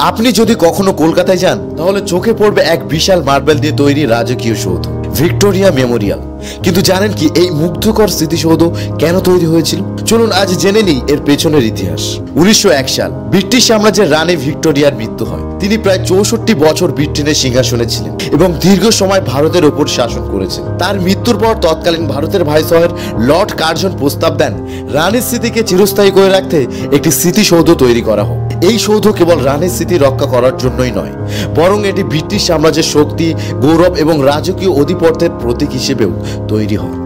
আপনি যদি কখনো কলকাতায় যান তাহলে চোখে পড়বে এক বিশাল মার্বেল দিয়ে তৈরি রাজকীয় সৌধ, ভিক্টোরিয়া মেমোরিয়াল। কিন্তু জানেন কি এই মুগ্ধকর স্মৃতিসৌধ কেন তৈরি হয়েছিল? চলুন আজ জেনে নিই এর পেছনের ইতিহাস। 1901 সাল ব্রিটিশ সাম্রাজ্যের রানী ভিক্টোরিয়ার মৃত্যু হয়। তিনি প্রায় 64 বছর ব্রিটেনের সিংহাসনে ছিলেন এবং দীর্ঘ সময় ভারতের ওপর শাসন করেছেন। তার মৃত্যুর পর তৎকালীন ভারতের ভাইসরয় লর্ড কার্জন প্রস্তাব দেন রানীর স্মৃতিকে চিরস্থায়ী করে রাখতে একটি স্মৃতিসৌধ তৈরি করা হোক। এই সৌধ কেবল রানীর স্মৃতি রক্ষা করার জন্যই নয়, বরং এটি ব্রিটিশ সাম্রাজ্যের শক্তি, গৌরব এবং রাজকীয় আধিপত্যের প্রতীক হিসেবেও তৈরি হয়।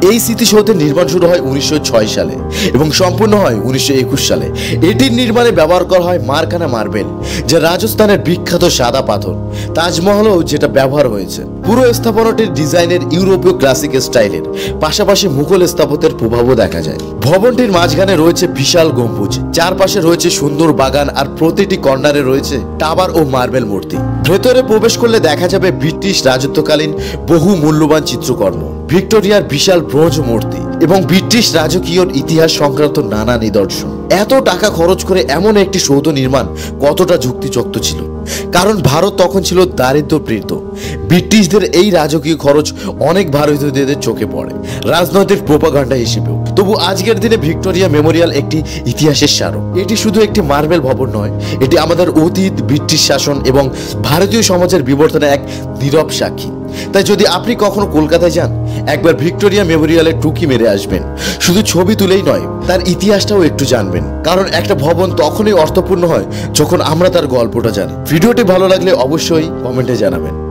এই স্মৃতিসৌধের নির্মাণ শুরু হয় 1906 সালে এবং সম্পূর্ণ হয় 1921 সালে। এটির নির্মাণে ব্যবহার করা হয় মার্কানা মার্বেল, যা রাজস্থানের বিখ্যাত সাদা পাথর। তাজমহলও যেটা ব্যবহার হয়েছে। পুরো স্থাপনাটির ডিজাইনের ইউরোপীয় ক্লাসিক স্টাইলের পাশাপাশি মুঘল স্থাপত্যের প্রভাবও দেখা যায়। ভবনটির মাঝখানে রয়েছে বিশাল গম্বুজ, চারপাশে রয়েছে সুন্দর বাগান আর প্রতিটি কর্নারে রয়েছে টাওয়ার ও মার্বেল মূর্তি। ভেতরে প্রবেশ করলে দেখা যাবে ব্রিটিশ রাজত্বকালীন বহু মূল্যবান চিত্রকর্ম, ভিক্টোরিয়ার বিশাল ব্রোঞ্জ মূর্তি এবং ব্রিটিশ রাজকীয় ইতিহাস সংক্রান্ত নানা নিদর্শন। এত টাকা খরচ করে এমন একটি সৌধ নির্মাণ কতটা যুক্তিযুক্ত ছিল? কারণ ভারত তখন ছিল দারিদ্র্যপীড়িত। ব্রিটিশদের এই রাজকীয় খরচ অনেক ভারতীয়দের চোখে পড়ে, রাজনৈতিক প্রোপাগান্ডা হিসেবেও। তবু আজকের দিনে ভিক্টোরিয়া মেমোরিয়াল একটি ইতিহাসের স্মারক। এটি শুধু একটি মার্বেল ভবন নয়, এটি আমাদের অতীত, ব্রিটিশ শাসন এবং ভারতীয় সমাজের বিবর্তনের এক নীরব সাক্ষী। তাই যদি আপনি কখনো কলকাতায় যান, একবার ভিক্টোরিয়া মেমোরিয়ালে টুকি মেরে আসবেন। শুধু ছবি তুলেই নয়, তার ইতিহাসটাও একটু জানবেন। কারণ একটা ভবন তখনই অর্থপূর্ণ হয় যখন আমরা তার গল্পটা জানি। ভিডিওটি ভালো লাগলে অবশ্যই কমেন্টে জানাবেন।